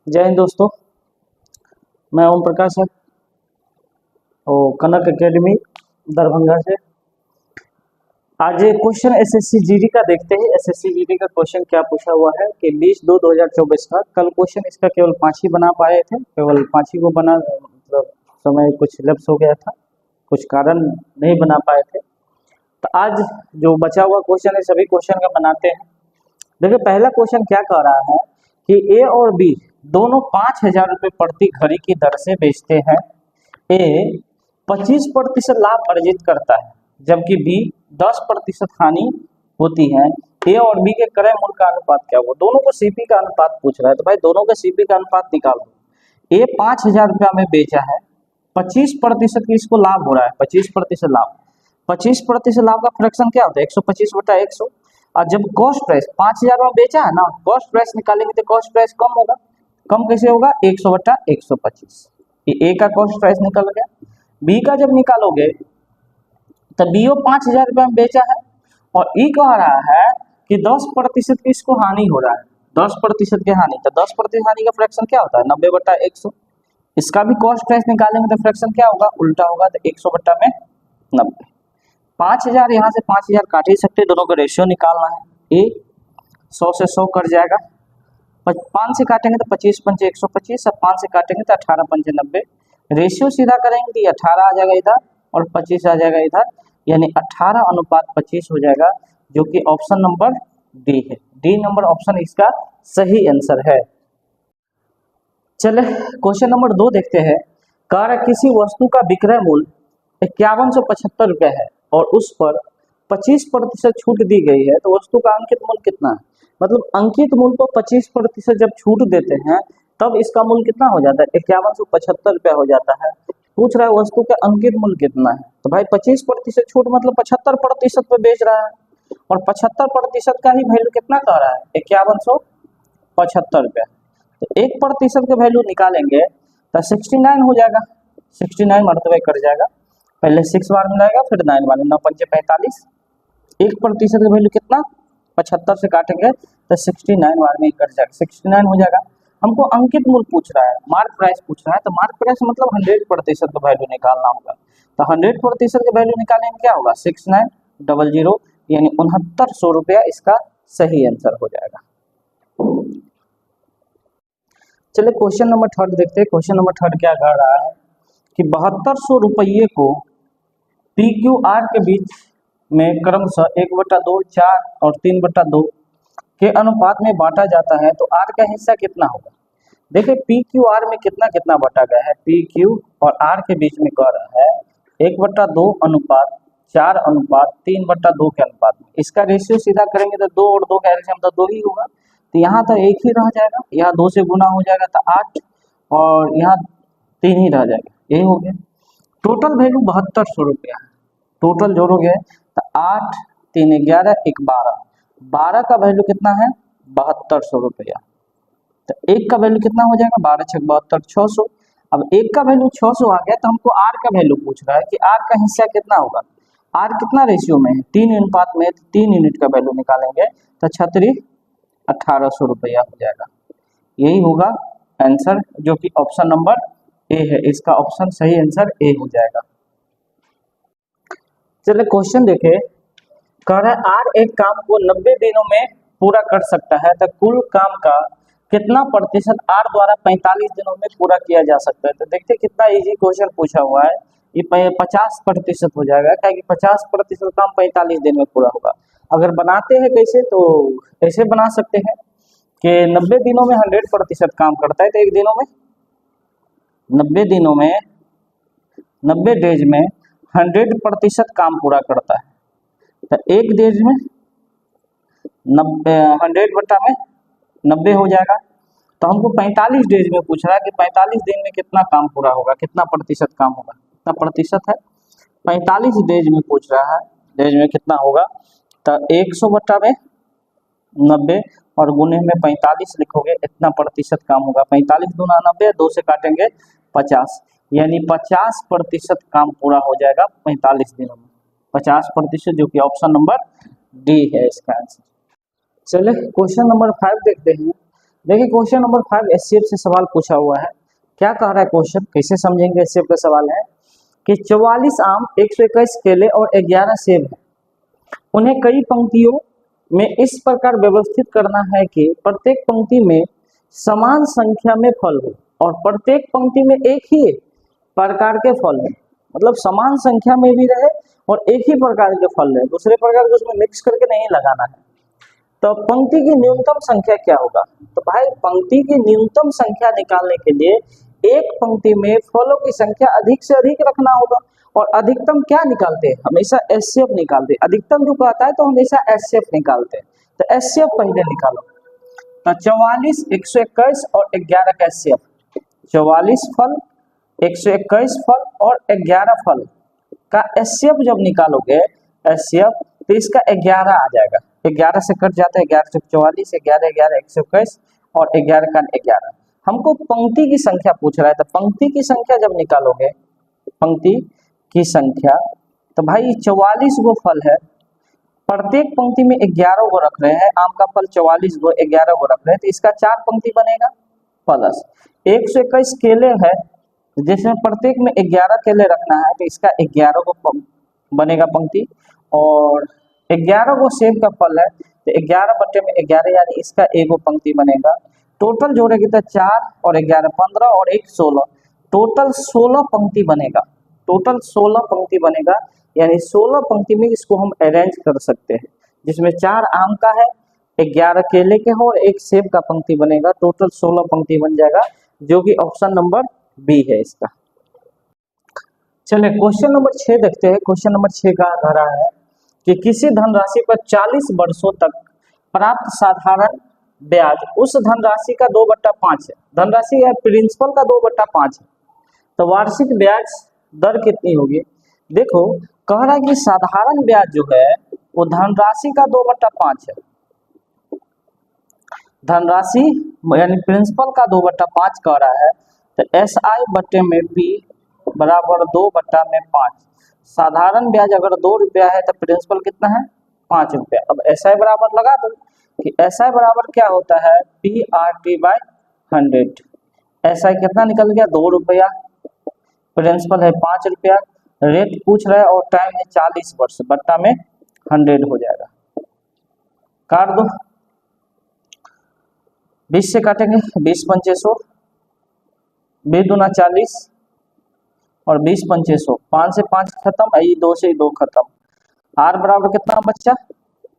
जय हिंद दोस्तों, मैं ओम प्रकाश है और कनक एकेडमी दरभंगा से। आज क्वेश्चन एसएससी जीडी का देखते हैं। एसएससी जीडी का क्वेश्चन क्या पूछा हुआ है कि 20-2 2024 का। कल क्वेश्चन इसका केवल 5 ही बना पाए थे, केवल 5 ही को बना, मतलब समय कुछ लैप्स हो गया था, कुछ कारण नहीं बना पाए थे। तो आज जो बचा हुआ क्वेश्चन है सभी क्वेश्चन का बनाते हैं। देखिए पहला क्वेश्चन क्या कह रहा है कि ए और बी दोनों 5,000 रुपये प्रति घड़ी की दर से बेचते हैं। ए 25% लाभ अर्जित करता है जबकि बी 10% हानि होती है। ए और बी के क्रय मूल्य का अनुपात क्या होगा? दोनों को सीपी का अनुपात पूछ रहा है, तो भाई दोनों का सीपी का अनुपात निकाल दो। ए 5,000 रुपया में बेचा है, 25% की इसको लाभ हो रहा है, 25% लाभ। 25% लाभ का फ्रैक्शन क्या होता है? 125/100। और जब कॉस्ट प्राइस 5,000 में बेचा है ना, कॉस्ट प्राइस निकालेंगे तो कॉस्ट प्राइस कम होगा। कम कैसे होगा? 100/125। ये ए का कॉस्ट प्राइस निकल गया। बी का जब निकालोगे तो बी 5,000 रुपये में बेचा है और ई कह रहा है कि 10% की इसको हानि हो रहा है, 10% की हानि। तो 10% हानि का फ्रैक्शन क्या होता है? 90/100। इसका भी कॉस्ट प्राइस निकालेंगे तो फ्रैक्शन क्या होगा? उल्टा होगा, तो 100/90। 5,000 यहाँ से 5,000 काट ही सकते, दोनों का रेशियो निकालना है। ए 100 से 100 कट जाएगा, 5 से काटेंगे तो 25 पंचे 125, अब 5 से काटेंगे तो 18 पंचे 90। रेशियो सीधा करेंगे तो 18 आ जाएगा इधर और 25 आ जाएगा इधर, यानी 18:25 हो जाएगा, जो कि ऑप्शन नंबर डी है। डी नंबर ऑप्शन इसका सही आंसर है। चले क्वेश्चन नंबर 2 देखते हैं। कार्य किसी वस्तु का विक्रय मूल्य 5175 रुपये है और उस पर 25% छूट दी गई है, तो वस्तु का अंकित मूल्य कितना है? मतलब अंकित मूल्य को 25% जब छूट देते हैं तब इसका मूल्य कितना हो जाता है? 5175 रुपया हो जाता है। पूछ रहा है वस्तु का अंकित मूल्य कितना है, तो भाई 25% छूट मतलब 75% पे बेच रहा है और 75% का ही वैल्यू कितना कह रहा है? 5175 रुपया। तो 1% का वैल्यू निकालेंगे तो 69 हो जाएगा, 69 मरतबे कट जाएगा। पहले 6 बार मिलाएगा फिर 9 बार, 9 पंचे 45। 1% का वैल्यू कितना? 75 से काटेंगे तो 69 बार में कट जाएगा, 69 हो जाएगा। हमको अंकित मूल्य पूछ रहा है, मार्क प्राइस पूछ रहा है, तो मार्क प्राइस मतलब 100% का वैल्यू निकालना होगा। तो 100% का वैल्यू निकालेंगे क्या होगा? 6900, यानी 6900 रुपया इसका सही आंसर हो जाएगा। चलिए क्वेश्चन नंबर 3 देखते हैं। क्वेश्चन नंबर 3 क्या कह रहा है कि 7200 रुपये को पी क्यू आर के बीच में क्रमशः 1/2, 4 और 3/2 के अनुपात में बांटा जाता है, तो आर का हिस्सा कितना होगा? देखिए पी क्यू आर में कितना कितना बांटा गया है, पी क्यू और आर के बीच में कह रहा है 1/2 अनुपात 4 अनुपात 3/2 के अनुपात में। इसका रेशियो सीधा करेंगे तो 2 और 2 का एल्सियम तो 2 ही होगा, तो यहाँ तो 1 ही रह जाएगा, यहाँ 2 से गुना हो जाएगा तो 8 और यहाँ 3 ही रह जाएगा, यही हो गया। टोटल वैल्यू 7200 रुपया है। टोटल जोड़ोगे तो 8 3 11 1 12, 12 का वैल्यू कितना है? 7200 रुपया। तो 1 का वैल्यू कितना हो जाएगा? 12 6 72, 600। अब 1 का वैल्यू 600 आ गया तो हमको आर का वैल्यू पूछ रहा है कि आर का हिस्सा कितना होगा। आर कितना रेशियो में है? 3 अनुपात में, 3 यूनिट का वैल्यू निकालेंगे तो 36 1800 रुपया हो जाएगा। यही होगा आंसर, जो कि ऑप्शन नंबर ए है। इसका ऑप्शन सही आंसर ए हो जाएगा। चलिए क्वेश्चन देखे। कह रहा है आर एक काम को 90 दिनों में पूरा कर सकता है, तो कुल काम का कितना प्रतिशत आर द्वारा 45 दिनों में पूरा किया जा सकता है? तो देखते कितना इजी क्वेश्चन पूछा हुआ है। ये 50% हो जाएगा, क्या कि 50% काम 45 दिन में पूरा होगा। अगर बनाते हैं कैसे, तो ऐसे बना सकते हैं कि 90 दिनों में 100% काम करता है, तो एक दिनों में 90 दिनों में 90 डेज में 100% काम पूरा करता है, तो एक डेज में 100/90 हो जाएगा। तो हमको 45 डेज में पूछ रहा है कि 45 दिन में कितना काम पूरा होगा, कितना प्रतिशत काम होगा, कितना प्रतिशत है? 45 डेज में पूछ रहा है, डेज में कितना होगा? तो 100/90 और गुने में 45 लिखोगे, इतना प्रतिशत काम होगा। 45 दूना 90, 2 से काटेंगे 50, यानी 50% काम पूरा हो जाएगा 45 दिनों में। 50%, जो कि ऑप्शन नंबर डी है इसका आंसर। चलिए क्वेश्चन नंबर 5 देखते हैं। देखिए क्वेश्चन नंबर 5 एचसीएफ से सवाल पूछा हुआ है। क्या कह रहा है क्वेश्चन, कैसे समझेंगे। एचसीएफ का सवाल है कि 44 आम, 121 केले और 11 सेब है। उन्हें कई पंक्तियों में इस प्रकार व्यवस्थित करना है कि प्रत्येक पंक्ति में समान संख्या में फल हो और प्रत्येक पंक्ति में एक ही प्रकार के फल हो, मतलब समान संख्या में भी रहे और एक ही प्रकार के फल रहे, दूसरे प्रकार के उसमें मिक्स करके नहीं लगाना है। तो पंक्ति की न्यूनतम संख्या क्या होगा। तो भाई पंक्ति की न्यूनतम संख्या निकालने के लिए एक पंक्ति में फलों की संख्या अधिक से अधिक रखना होगा और अधिकतम क्या निकालते हैं, हमेशा एचसीएफ निकालते हैं। अधिकतम जो कहता है तो हमेशा एचसीएफ निकालते हैं। तो एचसीएफ पहले निकालो। तो 44, 121 और 11 का एचसीएफ, 44 फल, 121 फल और 11 फल का एचसीएफ जब निकालोगे एचसीएफ, तो इसका 11 आ जाएगा। 11 से कट जाता है, 11 से 44, 11, 11, 121 और 11 का 11। हमको पंक्ति की संख्या पूछ रहा है, तो पंक्ति की संख्या जब निकालोगे, पंक्ति की संख्या, तो भाई 44 गो फल है, प्रत्येक पंक्ति में 11 गो रख रहे हैं। आम का फल 44 गो, 11 गो रख रहे हैं, तो इसका 4 पंक्ति बनेगा। प्लस 121 केले है, जिसमें प्रत्येक में 11 केले रखना है, तो इसका 11 गो बनेगा पंक्ति। और 11 गो सेब का फल है, तो 11 बटे में 11 यानी इसका एगो पंक्ति बनेगा। टोटल जोड़ेगी तो 4 और 11, 15 और 1, 16, टोटल 16 पंक्ति बनेगा। टोटल 16 पंक्ति बनेगा, यानी 16 पंक्ति में इसको हम अरेंज कर सकते हैं, जिसमें 4 आम का है, 11 केले के हो और 1 सेब का पंक्ति बनेगा। टोटल 16 पंक्ति बन जाएगा, जो कि ऑप्शन नंबर बी है इसका। चलिए क्वेश्चन नंबर 6 देखते हैं। क्वेश्चन नंबर 6 का कह रहा है कि किसी धनराशि पर 40 वर्षों तक प्राप्त साधारण ब्याज उस धनराशि का 2/5 है। धनराशि है प्रिंसिपल का 2/5 है, तो वार्षिक ब्याज दर कितनी होगी। देखो कह रहा है कि साधारण ब्याज जो है वो धनराशि का 2/5 है। धनराशि यानी प्रिंसिपल का 2/5 कह रहा है, तो SI बटे में P बराबर 2/5। साधारण ब्याज अगर 2 रुपया है तो प्रिंसिपल कितना है, 5 रुपया। अब SI बराबर लगा दो कि SI बराबर क्या होता है, PRT/100। SI कितना निकल गया, 2 रुपया, प्रिंसिपल है 5 रुपया, रेट पूछ रहा है और टाइम है 40 वर्ष, बट्टा में 100 हो जाएगा। काट दो, 20 से काटेंगे, 20 पंचे 100, 20 दूना 40 और 20 पंचे 100, 5 से 5 खत्म, 2 से 2 खत्म। R बराबर कितना बचा,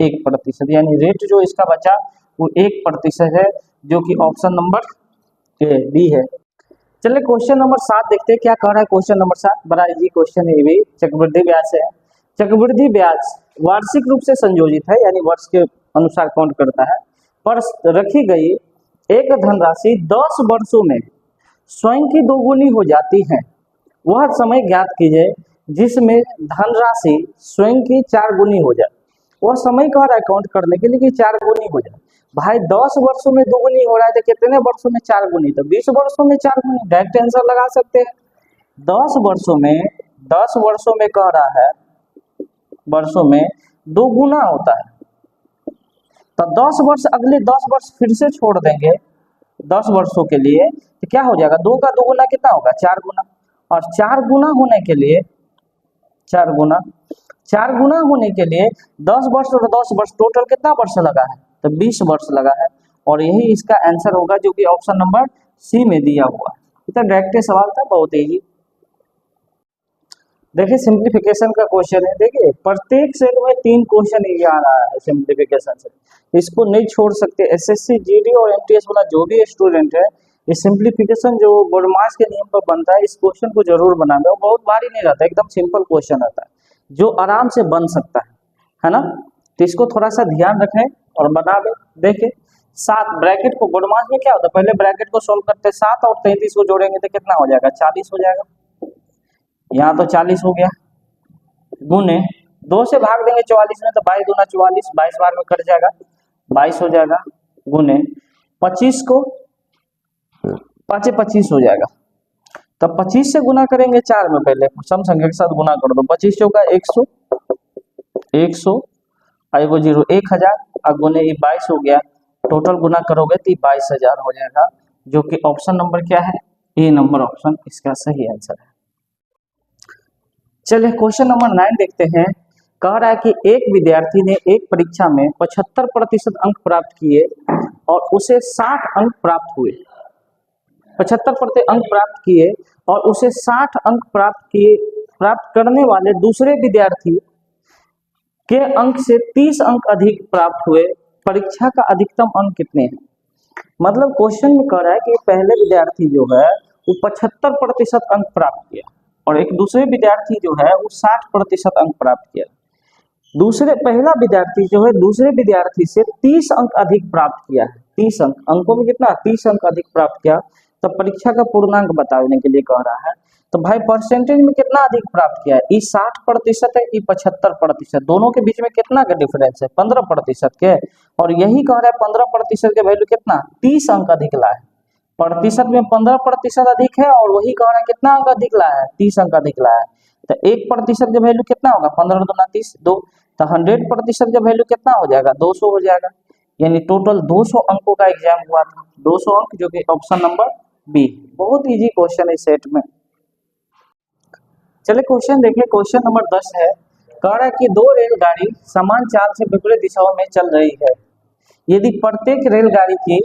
1%, यानी रेट जो इसका बचा वो 1% है, जो कि ऑप्शन नंबर बी है। चलिए क्वेश्चन नंबर 7 देखते हैं क्या कह रहा है। क्वेश्चन नंबर 7 बड़ा इजी क्वेश्चन है, ये भी चक्रवृद्धि ब्याज से है। चक्रवृद्धि ब्याज वार्षिक रूप से संयोजित है, यानी वर्ष के अनुसार काउंट करता है, पर रखी गई एक धनराशि 10 वर्षों में स्वयं की दोगुनी हो जाती है। वह समय ज्ञात कीजिए जिसमें धनराशि स्वयं की 4 गुनी हो जाए। वह समय कह रहा है काउंट करने के लिए कि 4 गुनी हो जाए। भाई 10 वर्षों में 2 गुनी हो रहा है, तो कितने वर्षों में 4 गुनी, तो 20 वर्षों में 4 गुनी। डायरेक्ट आंसर लगा सकते हैं। 10 वर्षों में कह रहा है, वर्षों में 2 गुना होता है, तो 10 वर्ष, अगले 10 वर्ष फिर से छोड़ देंगे 10 वर्षों के लिए, तो क्या हो जाएगा, 2 का 2 गुना कितना होगा, 4 गुना। और 4 गुना होने के लिए 4 गुना होने के लिए 10 वर्ष और 10 वर्ष टोटल कितना वर्ष लगा है, तो 20 वर्ष लगा है। और यही इसका आंसर होगा, जो कि ऑप्शन नंबर सी में दिया हुआ है। इतना डायरेक्ट सवाल था, बहुत इजी। देखिए सिंप्लीफिकेशन का क्वेश्चन है। देखिए प्रत्येक सेट में 3 क्वेश्चन ये आ रहा है सिंप्लीफिकेशन से, इसको नहीं छोड़ सकते। एसएससी जीडी और एमटीएस वाला जो भी स्टूडेंट है, ये सिंप्लीफिकेशन जो बोर्डमास के नियम पर बनता है, इस क्वेश्चन को जरूर बनाना। वो बहुत भारी नहीं रहता, एकदम सिंपल क्वेश्चन रहता है, जो आराम से बन सकता है ना। तो इसको थोड़ा सा ध्यान रखें और बना दें। देखिए 7 ब्रैकेट को, बोर्डमास में क्या होता है, पहले ब्रैकेट को सोल्व करते हैं, 7 और 33 को जोड़ेंगे तो कितना हो जाएगा, 40 हो जाएगा। यहाँ तो 40 हो गया, गुने 2 से भाग देंगे 44 में, तो 22 दूना 44, 22 बार में कट जाएगा, 22 हो जाएगा। गुने 25 को 5 25 हो जाएगा, तो 25 से गुना करेंगे 4 में, पहले सम संख्या के साथ गुना कर दो। 25 चौका 100, 100 आएगो 0, 1000 और गुने 22 हो गया, टोटल गुना करोगे तो 22,000 हो जाएगा, जो कि ऑप्शन नंबर क्या है, ए नंबर ऑप्शन इसका सही आंसर है। चलिए क्वेश्चन नंबर 9 देखते हैं। कह रहा है कि एक विद्यार्थी ने एक परीक्षा में 75% अंक प्राप्त किए और उसे 60 अंक प्राप्त हुए। 75% अंक प्राप्त किए और उसे 60 अंक प्राप्त करने वाले दूसरे विद्यार्थी के अंक से 30 अंक अधिक प्राप्त हुए। परीक्षा का अधिकतम अंक कितने हैं? मतलब क्वेश्चन में कह रहा है कि पहले विद्यार्थी जो है वो 75% अंक प्राप्त किया और एक दूसरे विद्यार्थी जो है वो 60% अंक प्राप्त किया। पहला विद्यार्थी जो है दूसरे विद्यार्थी से 30 अंक अधिक प्राप्त किया है। 30 अंकों में कितना, 30 अंक अधिक प्राप्त किया। तो परीक्षा का पूर्णांक बताने के लिए कह रहा है। तो भाई परसेंटेज में कितना अधिक प्राप्त किया है, ये 60% है, ये 75%, दोनों के बीच में कितना का डिफरेंस है, 15% के। और यही कह रहा है 15% के वैल्यू कितना, 30 अंक अधिक लाए। प्रतिशत में 15% अधिक है और वही कह रहा है कितना अंक अधिक लाया है, 30 अंक अधिक लाया है। तो 1% का वैल्यू कितना होगा, 15 दूना 30, 2। तो 100% का वैल्यू कितना हो जाएगा, 200 हो जाएगा। यानी टोटल 200 अंकों का एग्जाम हुआ था, 200 अंक, जो कि ऑप्शन नंबर बी। बहुत इजी क्वेश्चन है सेट में। चलिए क्वेश्चन देखिए, क्वेश्चन नंबर 10 है। कह रहा है कि दो रेलगाड़ी समान चाल से विपरीत दिशाओं में चल रही है। यदि प्रत्येक रेलगाड़ी की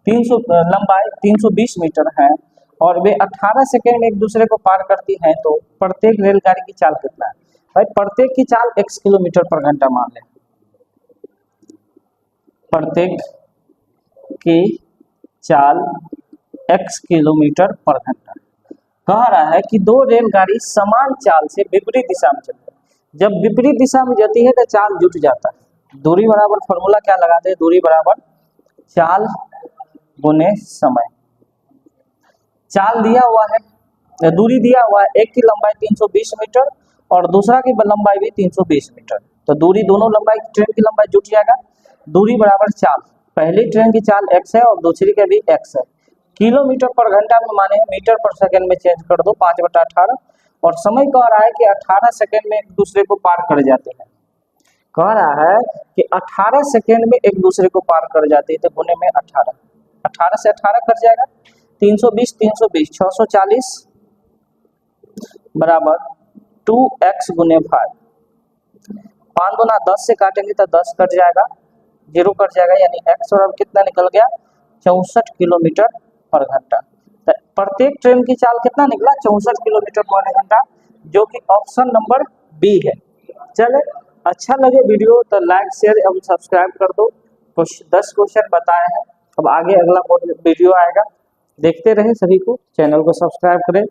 300 लंबाई 320 मीटर है और वे 18 सेकेंड में एक दूसरे को पार करती हैं, तो प्रत्येक रेलगाड़ी की चाल कितना है? भाई प्रत्येक की चाल x किलोमीटर पर घंटा मान लें। प्रत्येक की चाल x किलोमीटर पर घंटा। कह रहा है कि दो रेलगाड़ी समान चाल से विपरीत दिशा में चलती है। जब विपरीत दिशा में जाती है तो चाल जुट जाता है। दूरी बराबर फॉर्मूला क्या लगाते हैं, दूरी बराबर चाल गुने समय। चाल दिया हुआ है, दूरी दिया हुआ है, एक की लंबाई 320 मीटर और दूसरा की लंबाई भी 320 मीटर। तो दूरी, दोनों लंबाई ट्रेन की लंबाई जुट जाएगा। दूरी बराबर चाल, पहली ट्रेन की चाल x है और दूसरी के भी x है। किलोमीटर पर घंटा में माने मीटर पर सेकंड में चेंज कर दो, 5/18। और समय कह रहा है कि 18 सेकंड में एक दूसरे को पार कर जाते हैं। कह रहा है कि 18 सेकंड में एक दूसरे को पार कर जाते हैं, तो गुने में 18, 18 से 18 कट जाएगा, 320 320 640 बराबर 2x गुने 5। 5 गुना 10 से काटेंगे तो 10 कट जाएगा, 0 कट जाएगा, यानी x और अब कितना निकल गया, 64 किलोमीटर पर घंटा। तो प्रत्येक ट्रेन की चाल कितना निकला, 64 किलोमीटर पर घंटा, जो कि ऑप्शन नंबर बी है। चले, अच्छा लगे वीडियो तो लाइक शेयर एवं सब्सक्राइब कर दो। कुछ 10 क्वेश्चन बताए हैं, अब आगे अगला वीडियो आएगा, देखते रहे। सभी को चैनल को सब्सक्राइब करें।